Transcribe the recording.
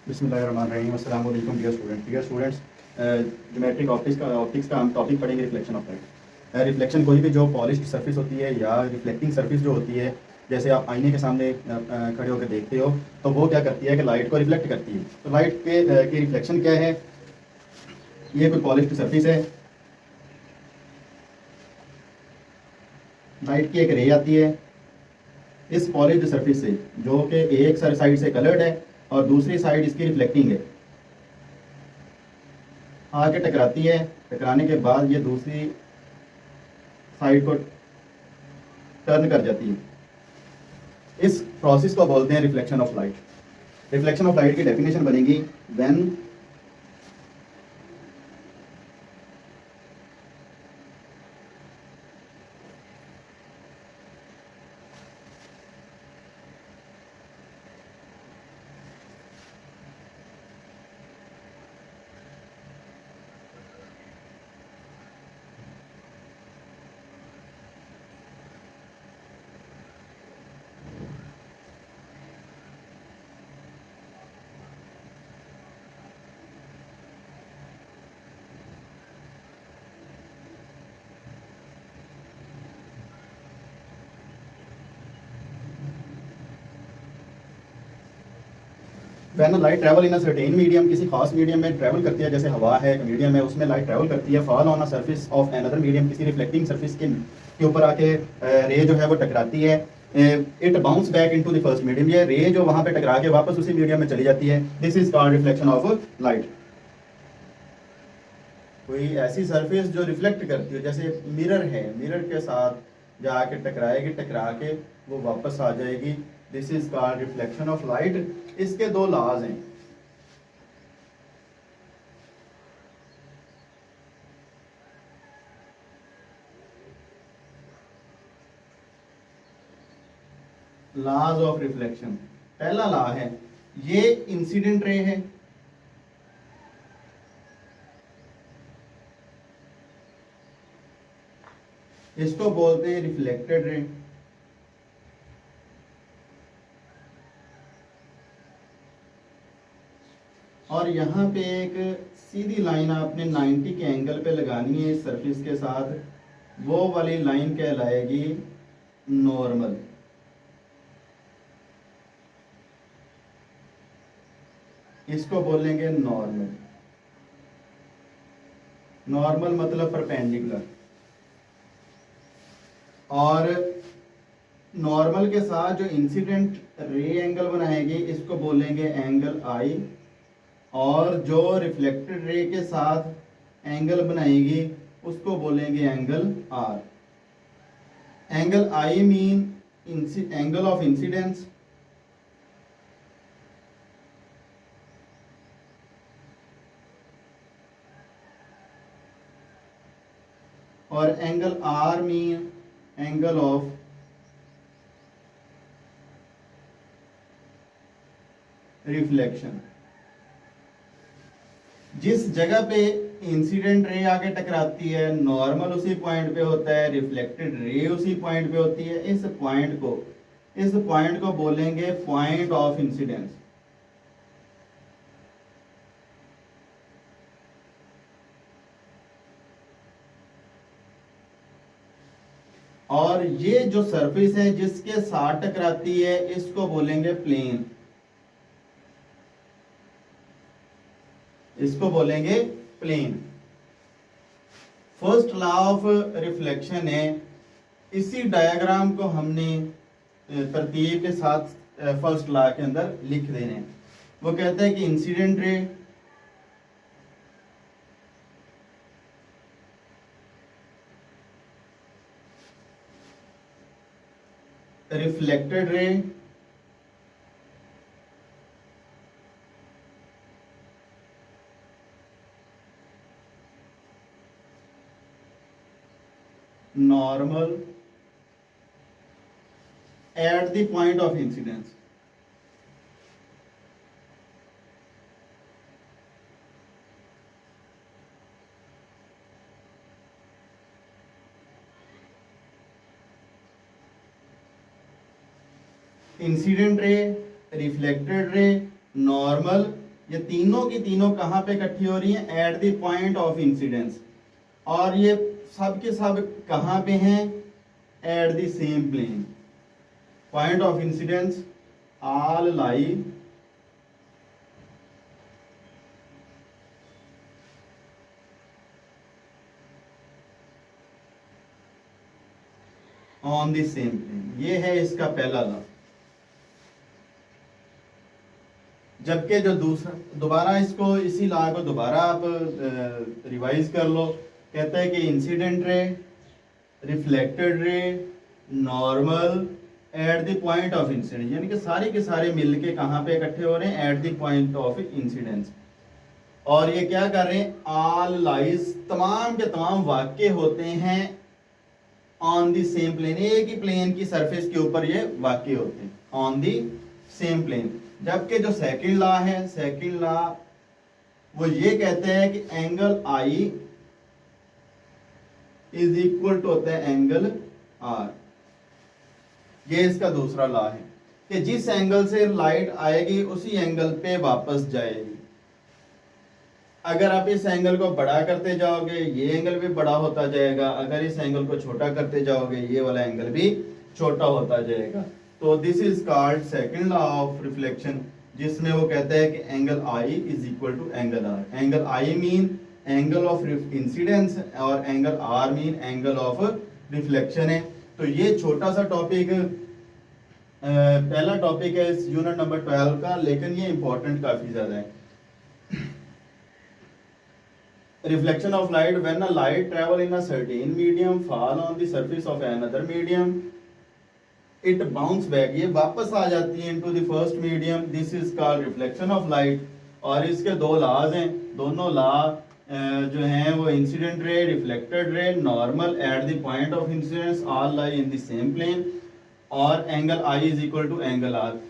बिस्मिल्लाहिर्रहमानिर्रहीम। अस्सलाम वालेकुम डियर स्टूडेंट्स। ज्योमेट्रिक ऑप्टिक्स का हम टॉपिक पढ़ेंगे रिफ्लेक्शन ऑफ लाइट। रिफ्लेक्शन कोई भी जो पॉलिश्ड सरफेस होती है या रिफ्लेक्टिंग सरफेस जो होती है, जैसे आप आईने के सामने खड़े होकर देखते हो, तो वो क्या करती है कि लाइट को रिफ्लेक्ट करती है। तो लाइट की रिफ्लेक्शन क्या है? ये कोई पॉलिश्ड सरफेस है, लाइट की एक रे आती है इस पॉलिश्ड सरफेस से, जो कि एक साइड से कलर्ड है और दूसरी साइड इसकी रिफ्लेक्टिंग है, आके टकराती है। टकराने के बाद ये दूसरी साइड को टर्न कर जाती है। इस प्रोसेस को बोलते हैं reflection of light. Reflection of light की डेफिनेशन बनेगी when light travel in a certain medium, किसी खास मीडियम में ट्रैवल करती है, जैसे हवा है मीडियम है, उसमें लाइट ट्रैवल करती है, fall on a surface of another medium, किसी रिफ्लेक्टिंग सरफेस के ऊपर आके रे जो है वो टकराती है। It bounce back into the first medium, ये रे जो वहां पे टकरा के वापस उसी मीडियम में चली जाती है। This is called reflection of light. कोई ऐसी सरफेस जो रिफ्लेक्ट करती है, जैसे मिरर है, मिरर के साथ जाके टकराएगी, टकरा के वो वापस आ जाएगी। This is called reflection of light. इसके दो लॉज हैं। लॉज ऑफ रिफ्लेक्शन, पहला लॉ है, ये इंसिडेंट रे है, इसको बोलते हैं रिफ्लेक्टेड रे। और यहाँ पे एक सीधी लाइन आपने 90 के एंगल पे लगानी है इस सरफेस के साथ, वो वाली लाइन कहलाएगी नॉर्मल। इसको बोलेंगे नॉर्मल। नॉर्मल मतलब परपेंडिकुलर। और नॉर्मल के साथ जो इंसिडेंट रे एंगल बनाएगी इसको बोलेंगे एंगल आई, और जो रिफ्लेक्टेड रे के साथ एंगल बनाएगी उसको बोलेंगे angle R. Angle I mean angle of incidence, और angle R mean angle of reflection. जिस जगह पे इंसिडेंट रे आके टकराती है, नॉर्मल उसी पॉइंट पे होता है, रिफ्लेक्टेड रे उसी पॉइंट पे होती है, इस पॉइंट को बोलेंगे पॉइंट ऑफ इंसिडेंस। और ये जो सरफेस है जिसके साथ टकराती है इसको बोलेंगे प्लेन। इसको बोलेंगे plane. First law of reflection है, इसी डायग्राम को हमने तरतीब के साथ फर्स्ट लॉ के अंदर लिख देने हैं। वो कहता है कि incident ray reflected ray normal at the point of incidence। Incident ray, reflected ray, normal ये तीनों की तीनों कहाँ पे इकट्ठी हो रही हैं? At the point of incidence. और ये सब के सब कहाँ पे हैं? At the same plane. Point of incidence all lie on the same plane। ये है इसका पहला लॉ। जबकि जो दूसरा, दोबारा इसको, इसी लॉ को दोबारा आप रिवाइज कर लो। कहता है कि incident ray, reflected ray, normal at the point of incidence, यानी कि सारे के सारे मिलके कहाँ पे इकट्ठे हो रहे हैं? At the point of incidence. और ये क्या कर रहे हैं? ऑल लाइज, तमाम के तमाम वाक्य होते हैं ऑन द सेम प्लेन, एक ही प्लेन की सरफेस के ऊपर ये वाक्य होते हैं ऑन द सेम प्लेन। जबकि जो सेकंड लॉ है, सेकंड लॉ वो ये कहते हैं कि angle I is equal to होता है एंगल आर। ये इसका दूसरा लॉ है कि जिस एंगल से लाइट आएगी उसी एंगल पे वापस जाएगी। अगर आप इस एंगल को बड़ा करते जाओगे ये एंगल भी बड़ा होता जाएगा, अगर इस एंगल को छोटा करते जाओगे ये वाला एंगल भी छोटा होता जाएगा। तो this is called second law of reflection, जिसमें वो कहता है कि angle I is equal to angle R. Angle I mean angle of incidence और angle R mean angle of reflection है। तो ये छोटा सा टॉपिक पहला टॉपिक है इस यूनिट नंबर 12 का, लेकिन ये इंपॉर्टेंट काफी ज्यादा है। Reflection of light when a light travel in a certain medium fall on the surface of another medium, it bounce back, ये वापस आ जाती है into the first medium, this is called reflection of light। और इसके दो laws हैं, दोनों law जो हैं वो incident ray, reflected ray, normal at the point of incidence, all lie in the same plane, और angle I is equal to angle are.